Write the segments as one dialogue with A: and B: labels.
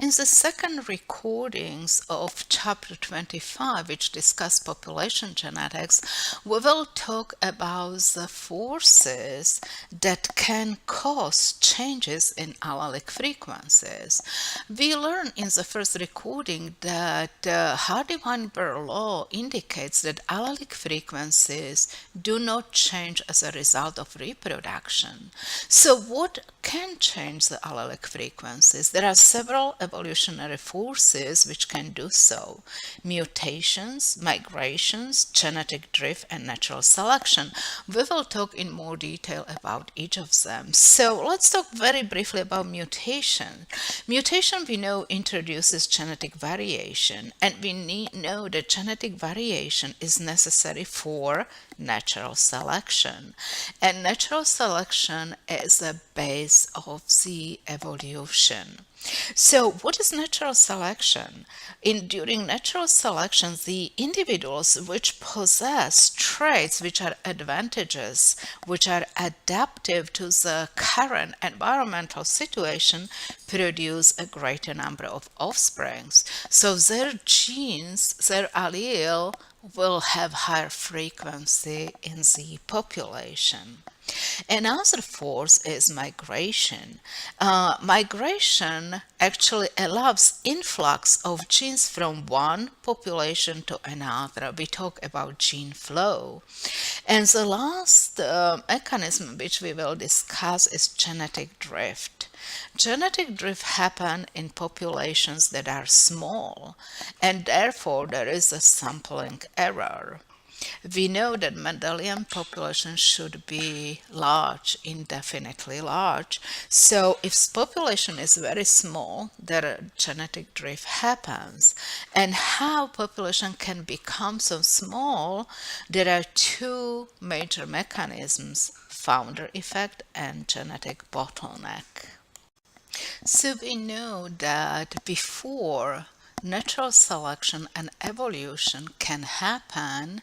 A: in the second recordings of chapter 25, which discuss population genetics, we will talk about the forces that can cause changes in allelic frequencies. We learned in the first recording that Hardy-Weinberg law indicates that allelic frequencies do not change as a result of reproduction. So what can change the allelic frequencies? There are several evolutionary forces which can do so: mutations, migrations, genetic drift, and natural selection. We will talk in more detail about each of them. So let's talk very briefly about mutation. Mutation, we know, introduces genetic variation, and we know that genetic variation is necessary for natural selection. And natural selection is the base of the evolution. So, what is natural selection? During natural selection, the individuals which possess traits which are advantageous, which are adaptive to the current environmental situation, produce a greater number of offsprings. So, their genes, their allele, will have higher frequency in the population. Another force is migration. Migration actually allows influx of genes from one population to another. We talk about gene flow. And the last mechanism which we will discuss is genetic drift. Genetic drift happen in populations that are small, and therefore there is a sampling error. We know that Mendelian population should be large, indefinitely large. So if population is very small, there genetic drift happens. And how population can become so small, there are two major mechanisms: founder effect and genetic bottleneck. So we know that before natural selection and evolution can happen,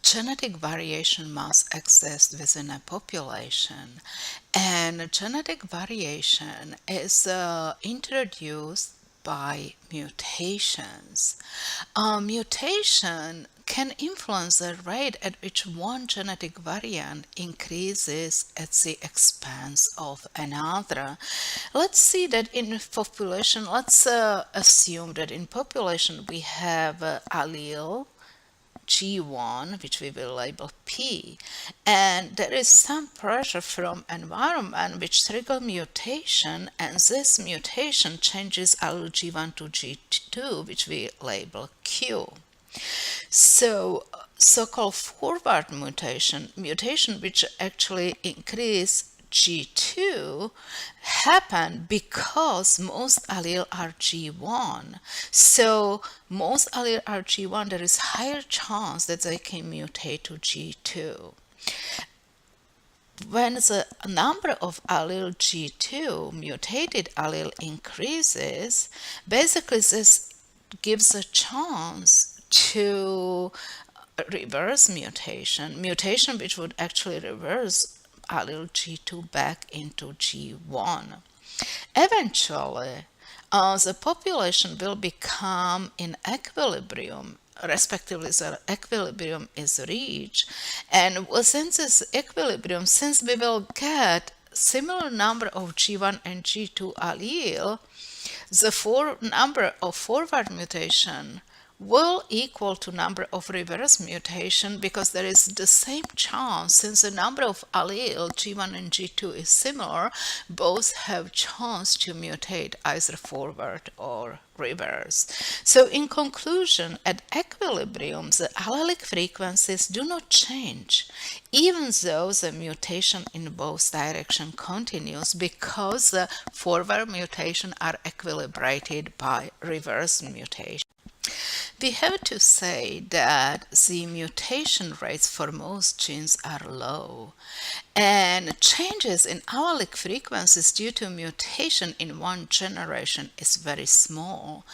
A: genetic variation must exist within a population. And genetic variation is introduced by mutations. Mutation can influence the rate at which one genetic variant increases at the expense of another. Let's see that in population, let's assume that in population we have allele G1, which we will label P, and there is some pressure from environment which trigger mutation, and this mutation changes allele G1 to G2, which we label Q. So so-called forward mutation which actually increase G2 happen because most allele are G1. So most allele are G1, there is higher chance that they can mutate to G2. When the number of allele G2 mutated allele increases, basically this gives a chance to reverse mutation which would actually reverse allele G2 back into G1. Eventually, the population will become in equilibrium, respectively the equilibrium is reached, and within this equilibrium, since we will get similar number of G1 and G2 allele, the number of forward mutation will equal to number of reverse mutation, because there is the same chance. Since the number of allele G1 and G2 is similar, both have chance to mutate either forward or reverse. So in conclusion, at equilibrium the allelic frequencies do not change even though the mutation in both directions continues, because the forward mutation are equilibrated by reverse mutation. We have to say that the mutation rates for most genes are low, and changes in allelic frequencies due to mutation in one generation is very small,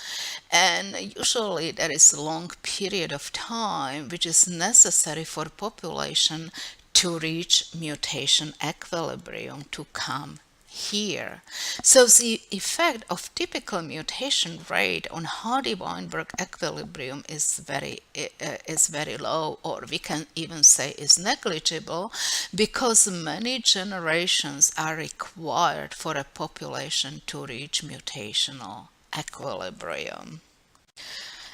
A: and usually there is a long period of time which is necessary for population to reach mutation equilibrium, to come here. So the effect of typical mutation rate on Hardy-Weinberg equilibrium is very low, or we can even say is negligible, because many generations are required for a population to reach mutational equilibrium.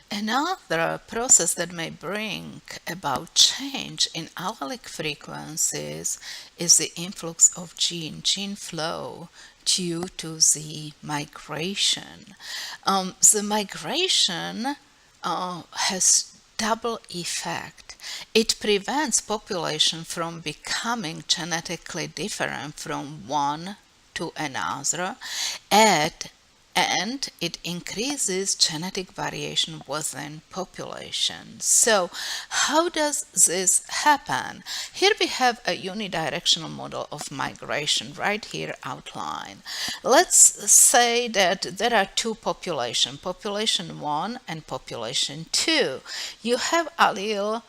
A: Another process that may bring about change in allelic frequencies is the influx of gene flow due to the migration. The migration has double effect. It prevents population from becoming genetically different from one to another, at and it increases genetic variation within population. So how does this happen? Here we have a unidirectional model of migration right here outlined. Let's say that there are two populations, population 1 and population 2. You have allele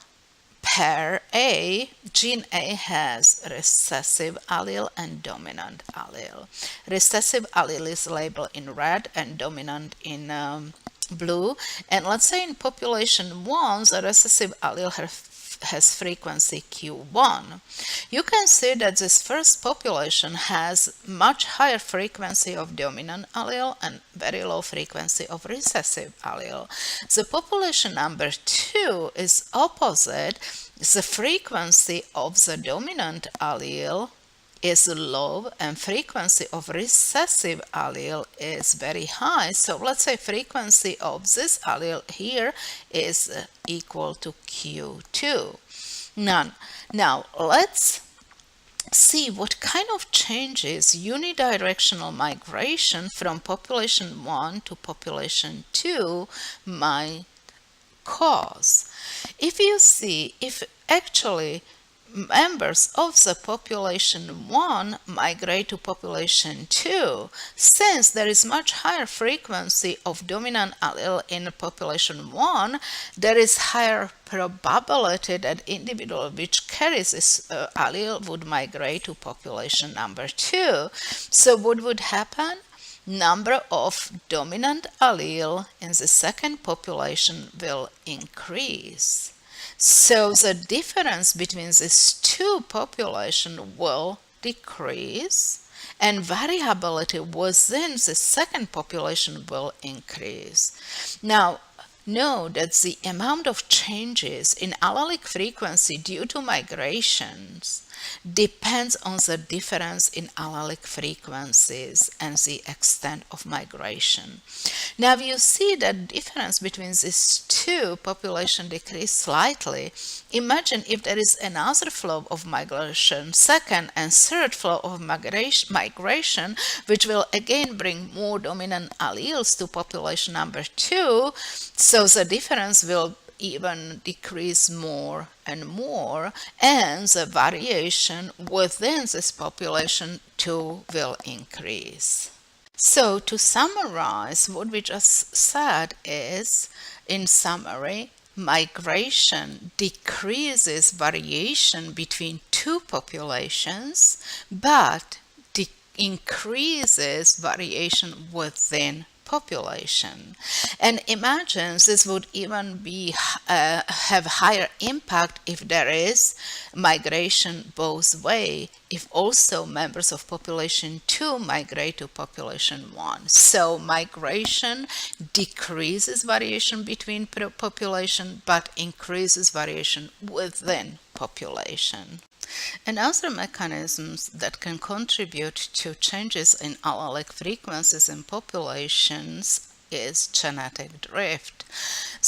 A: pair A. Gene A has recessive allele and dominant allele. Recessive allele is labeled in red and dominant in blue. And let's say in population 1, the recessive allele has frequency Q1. You can see that this first population has much higher frequency of dominant allele and very low frequency of recessive allele. The population number 2 is opposite. The frequency of the dominant allele is low and frequency of recessive allele is very high. So let's say frequency of this allele here is equal to Q2. Now let's see what kind of changes unidirectional migration from population 1 to population 2 might cause. If actually members of the population 1 migrate to population 2, since there is much higher frequency of dominant allele in population 1, there is higher probability that individual which carries this allele would migrate to population number 2. So what would happen? Number of dominant allele in the second population will increase. So the difference between these two populations will decrease, and variability within the second population will increase. Now, know that the amount of changes in allelic frequency due to migrations depends on the difference in allelic frequencies and the extent of migration. Now you see that difference between these two populations decrease slightly. Imagine if there is another flow of migration, second and third flow of migration, which will again bring more dominant alleles to population number 2, so the difference will even decrease more and more, and the variation within this population too will increase. So to summarize, what we just said is, in summary, migration decreases variation between two populations, but increases variation within population. And imagine this would even be have higher impact if there is migration both way, if also members of population 2 migrate to population 1. So migration decreases variation between population but increases variation within population. And other mechanisms that can contribute to changes in allelic frequencies in populations is genetic drift.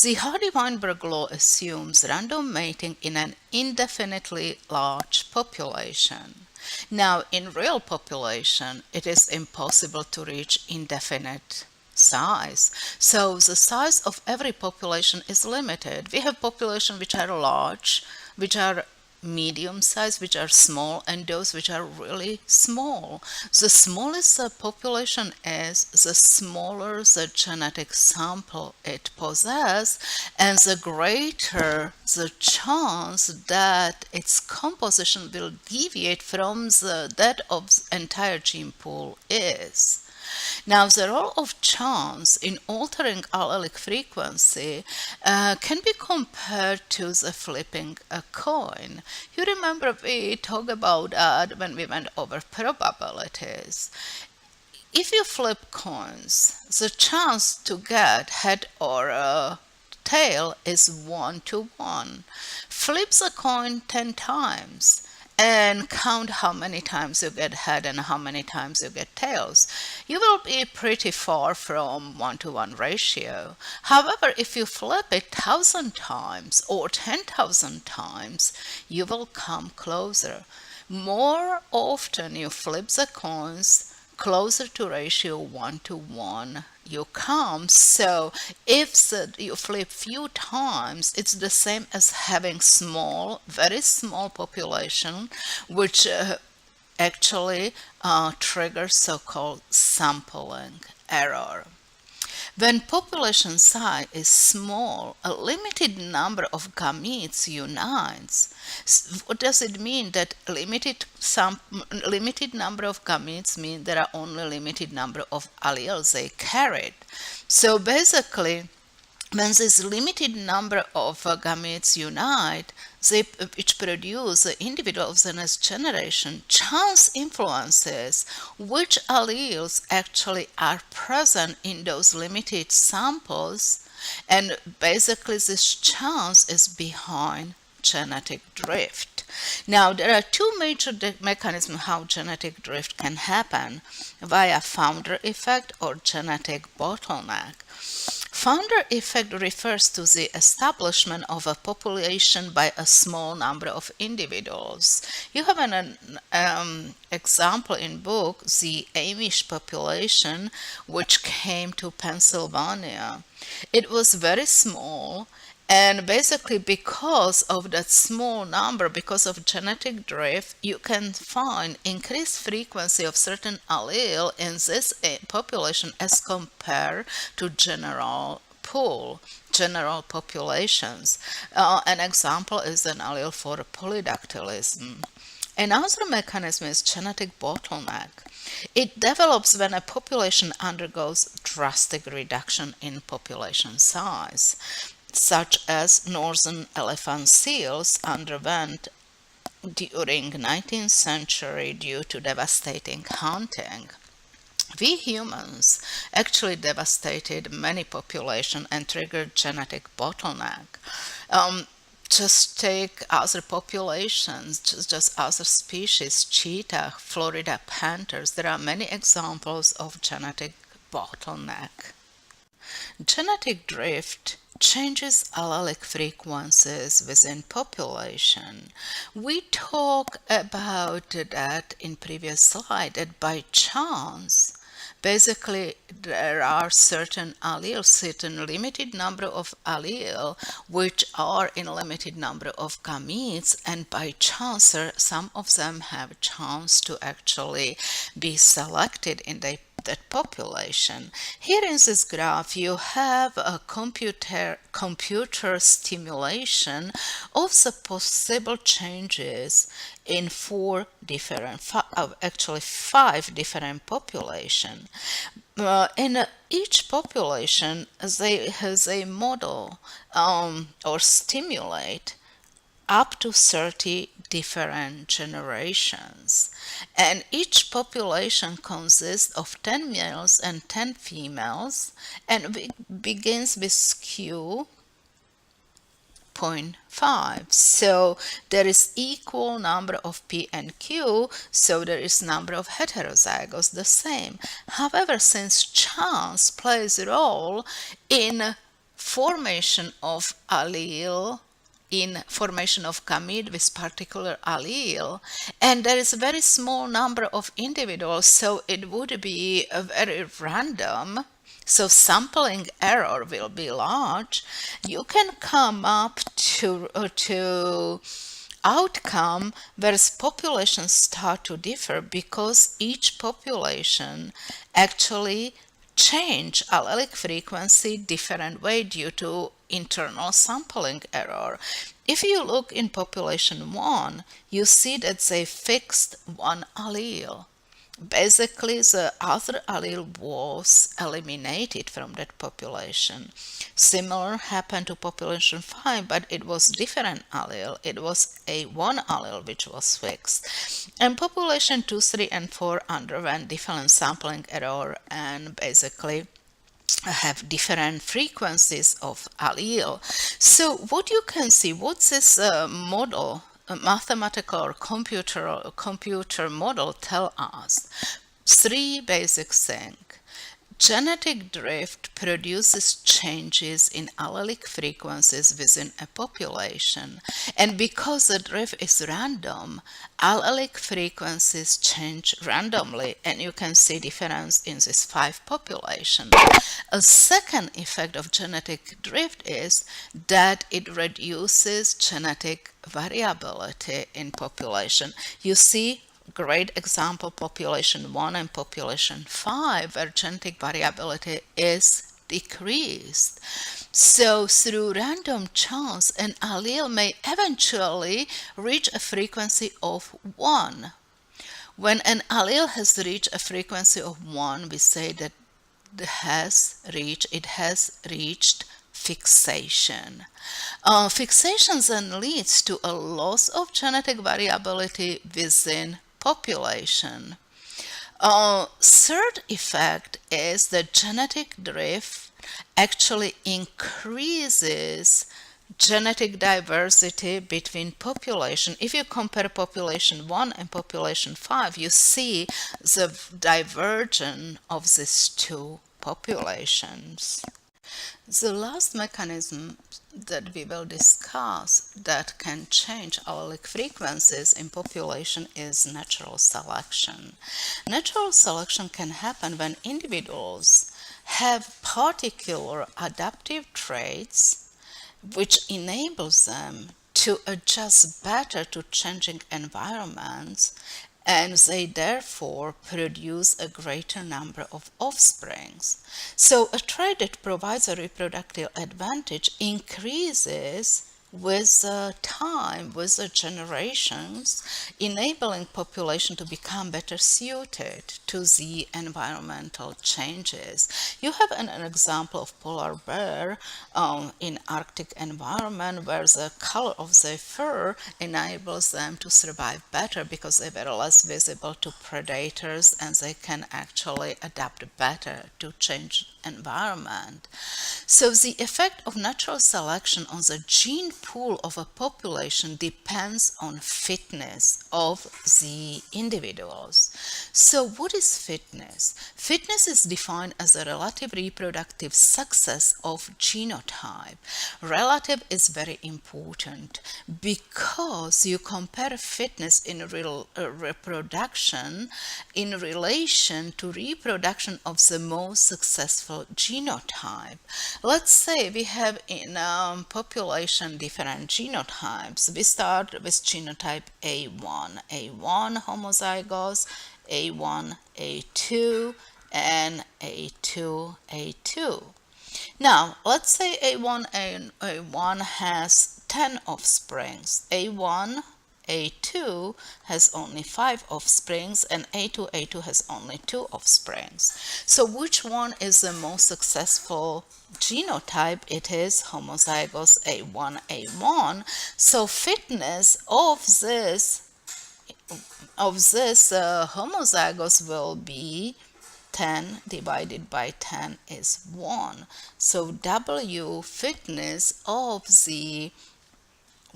A: The Hardy-Weinberg law assumes random mating in an indefinitely large population. Now, in real population, it is impossible to reach indefinite size. So the size of every population is limited. We have populations which are large, which are medium size, which are small, and those which are really small. The smallest the population is, the smaller the genetic sample it possesses, and the greater the chance that its composition will deviate from that of the entire gene pool is. Now, the role of chance in altering allelic frequency can be compared to the flipping a coin. You remember we talked about that when we went over probabilities. If you flip coins, the chance to get head or tail is 1 to 1. Flip the coin 10 times and count how many times you get head and how many times you get tails. You will be pretty far from 1 to 1 ratio. However, if you flip it 1,000 times or 10,000 times, you will come closer. More often you flip the coins, closer to ratio 1 to 1 you come. So if you flip few times, it's the same as having small, very small population, which actually triggers so-called sampling error. When population size is small, a limited number of gametes unites. What does it mean that limited number of gametes mean there are only limited number of alleles they carried? So basically, when this limited number of gametes unite, which produce the individual of the next generation, chance influences which alleles actually are present in those limited samples, and basically this chance is behind genetic drift. Now, there are two major mechanisms how genetic drift can happen: via founder effect or genetic bottleneck. Founder effect refers to the establishment of a population by a small number of individuals. You have an example in book, the Amish population, which came to Pennsylvania. It was very small, and basically because of that small number, because of genetic drift, you can find increased frequency of certain allele in this population as compared to general populations. An example is an allele for polydactylism. Another mechanism is genetic bottleneck. It develops when a population undergoes drastic reduction in population size, such as northern elephant seals underwent during 19th century due to devastating hunting. We humans actually devastated many populations and triggered genetic bottleneck. Just take other populations, just other species, cheetah, Florida panthers. There are many examples of genetic bottleneck. Genetic drift changes allelic frequencies within population. We talked about that in previous slide, that by chance, basically there are certain alleles, certain limited number of allele which are in a limited number of gametes, and by chance some of them have a chance to actually be selected in that population. Here in this graph you have a computer stimulation of the possible changes in five different population. In each population they has a model or stimulate up to 30 different generations, and each population consists of 10 males and 10 females, and begins with Q 0.5. So there is equal number of P and Q, so there is number of heterozygotes the same. However, since chance plays a role in formation of allele, in formation of gamete with particular allele, and there is a very small number of individuals, so it would be a very random, so sampling error will be large. You can come up to outcome, whereas populations start to differ because each population actually change allelic frequency different way due to internal sampling error. If you look in population 1, you see that they fixed one allele. Basically, the other allele was eliminated from that population. Similar happened to population 5, but it was different allele. It was a one allele which was fixed. And population 2, 3, and 4 underwent different sampling error and basically have different frequencies of allele. So what you can see, what's this model, a mathematical or computer model tell us? Three basic things. Genetic drift produces changes in allelic frequencies within a population, and because the drift is random, allelic frequencies change randomly, and you can see difference in these five populations. A second effect of genetic drift is that it reduces genetic variability in population. You see great example population 1 and population 5 where genetic variability is decreased. So through random chance an allele may eventually reach a frequency of 1. When an allele has reached a frequency of 1, we say that it has reached fixation. Fixation then leads to a loss of genetic variability within population. Third effect is that genetic drift actually increases genetic diversity between population. If you compare population 1 and population 5, you see the divergence of these two populations. The last mechanism that we will discuss that can change allelic frequencies in population is natural selection. Natural selection can happen when individuals have particular adaptive traits which enables them to adjust better to changing environments, and they therefore produce a greater number of offsprings. So a trait that provides a reproductive advantage increases with time, with the generations, enabling population to become better suited to the environmental changes. You have an example of polar bear in Arctic environment where the color of their fur enables them to survive better because they were less visible to predators and they can actually adapt better to change environment. So the effect of natural selection on the gene pool of a population depends on fitness of the individuals. So what is fitness? Fitness is defined as a relative reproductive success of genotype. Relative is very important because you compare fitness in reproduction in relation to reproduction of the most successful genotype. Let's say we have in population different genotypes. We start with genotype A1, A1 homozygous, A1, A2, and A2, A2. Now, let's say A1 and A1 has 10 offsprings. A2 has only 5 offsprings and A2 has only 2 offsprings. So which one is the most successful genotype? It is homozygous A1. So fitness of this homozygous will be 10 divided by 10 is 1. So W fitness of the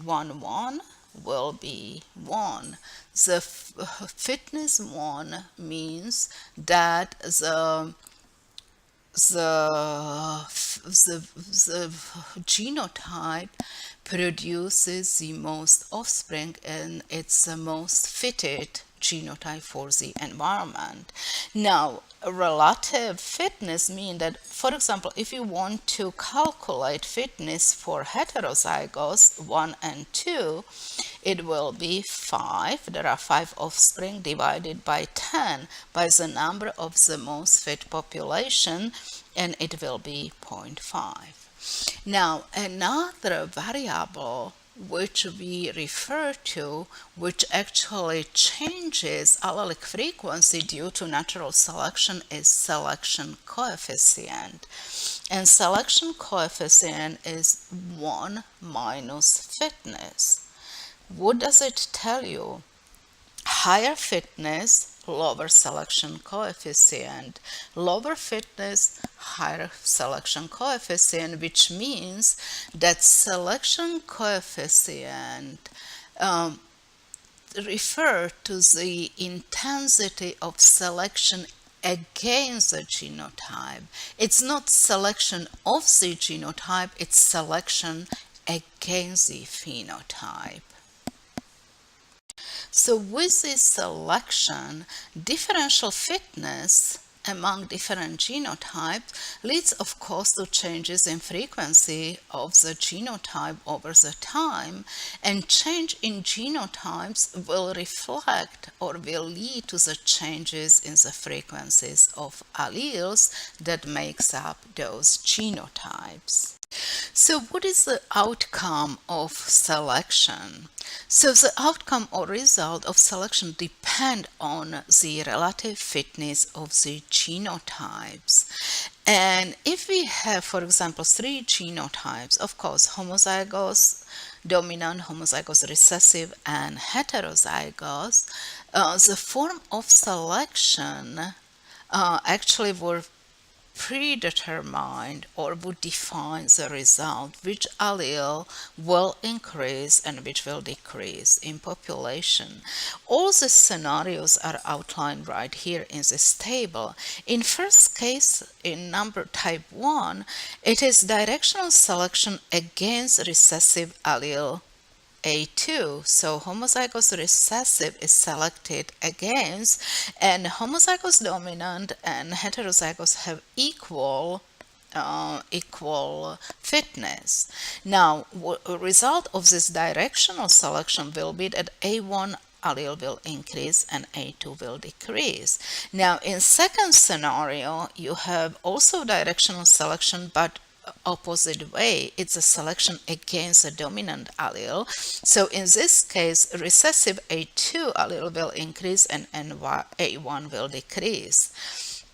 A: 1 will be 1. The fitness 1 means that the genotype produces the most offspring and it's the most fitted genotype for the environment. Now, relative fitness means that, for example, if you want to calculate fitness for heterozygotes 1 and 2, it will be 5. There are 5 offspring divided by 10 by the number of the most fit population, and it will be zero point 0.5. Now, another variable which we refer to, which actually changes allelic frequency due to natural selection, is selection coefficient. And selection coefficient is 1 minus fitness. What does it tell you? Higher fitness, lower selection coefficient. Lower fitness, higher selection coefficient, which means that selection coefficient refer to the intensity of selection against the genotype. It's not selection of the genotype, it's selection against the phenotype. So with this selection, differential fitness among different genotypes leads, of course, to changes in frequency of the genotype over the time, and change in genotypes will reflect or will lead to the changes in the frequencies of alleles that makes up those genotypes. So what is the outcome of selection? So the outcome or result of selection depend on the relative fitness of the genotypes. And if we have, for example, 3 genotypes, of course, homozygous, dominant, homozygous recessive, and heterozygous, the form of selection actually were predetermined or would define the result, which allele will increase and which will decrease in population. All the scenarios are outlined right here in this table. In first case, in number type 1, it is directional selection against recessive allele A2. So homozygous recessive is selected against, and homozygous dominant and heterozygous have equal fitness. Now, result of this directional selection will be that A1 allele will increase and A2 will decrease. Now, in second scenario, you have also directional selection, but opposite way. It's a selection against a dominant allele. So in this case, recessive A2 allele will increase and A1 will decrease.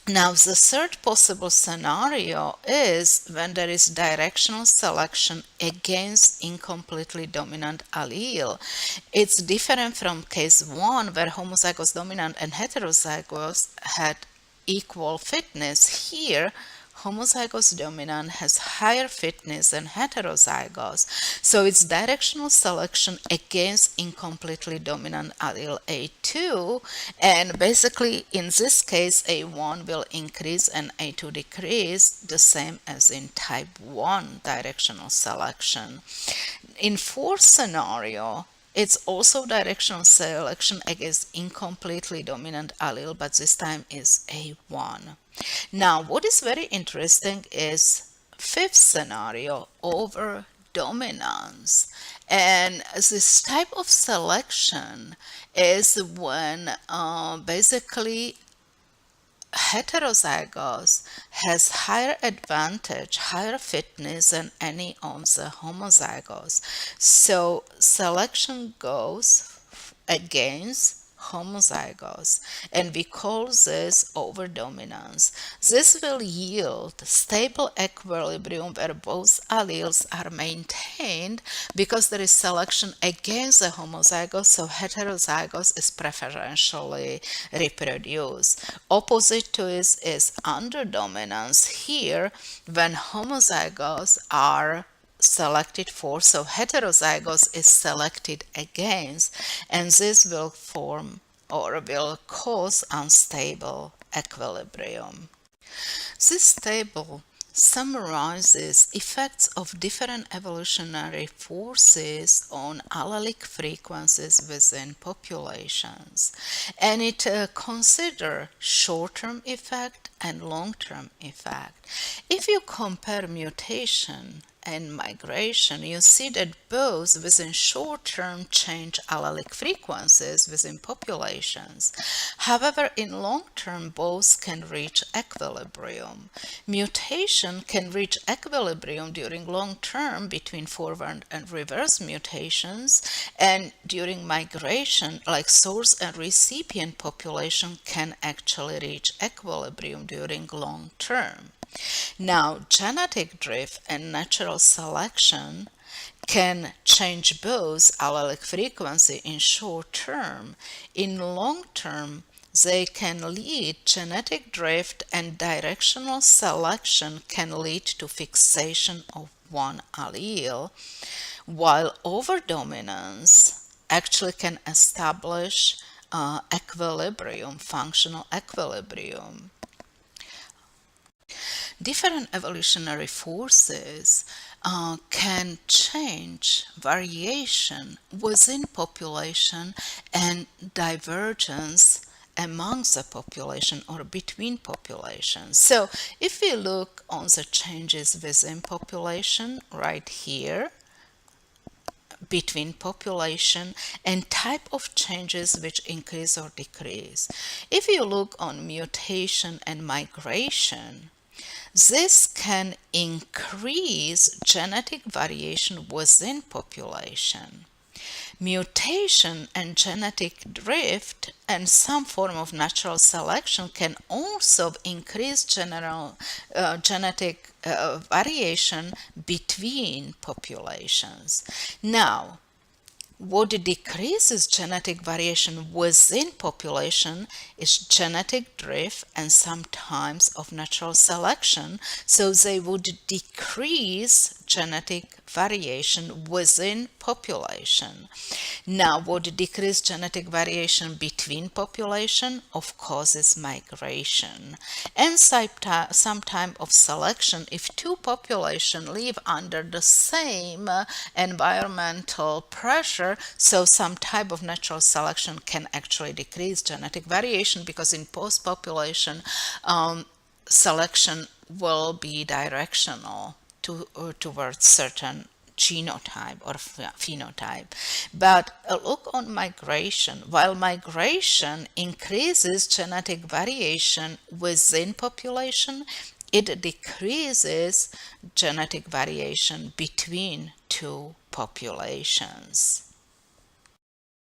A: Now, the third possible scenario is when there is directional selection against incompletely dominant allele. It's different from case 1 where homozygous dominant and heterozygous had equal fitness. Here, homozygous dominant has higher fitness than heterozygous. So it's directional selection against incompletely dominant allele A2, and basically in this case A1 will increase and A2 decrease, the same as in type 1 directional selection. In fourth scenario, it's also directional selection against incompletely dominant allele, but this time is A1. Now, what is very interesting is fifth scenario, over dominance. And this type of selection is when basically heterozygous has higher advantage, higher fitness than any of the homozygous. So selection goes against homozygous, and we call this overdominance. This will yield stable equilibrium where both alleles are maintained because there is selection against the homozygous, so heterozygous is preferentially reproduced. Opposite to it is underdominance. Here, when homozygous are selected for, so heterozygous is selected against, and this will form or will cause unstable equilibrium. This table summarizes effects of different evolutionary forces on allelic frequencies within populations, and it consider short-term effect and long-term effect. If you compare mutation and migration, you see that both within short-term change allelic frequencies within populations. However, in long-term, both can reach equilibrium. Mutation can reach equilibrium during long-term between forward and reverse mutations, and during migration, like source and recipient population can actually reach equilibrium during long-term. Now, genetic drift and natural selection can change both allelic frequency in short term. In long term, they can lead genetic drift, and directional selection can lead to fixation of one allele, while overdominance actually can establish equilibrium, functional equilibrium. Different evolutionary forces can change variation within population and divergence amongst the population or between populations. So if we look on the changes within population right here, between population and type of changes which increase or decrease. If you look on mutation and migration, this can increase genetic variation within population. Mutation and genetic drift and some form of natural selection can also increase genetic variation between populations. Now, what decreases genetic variation within population is genetic drift and sometimes of natural selection, so they would decrease genetic variation within population. Now, what decrease genetic variation between population? Of course, is migration. And some time of selection if two populations live under the same environmental pressure, so some type of natural selection can actually decrease genetic variation because in post population selection will be directional towards certain genotype or phenotype. But look on migration. While migration increases genetic variation within population, it decreases genetic variation between two populations.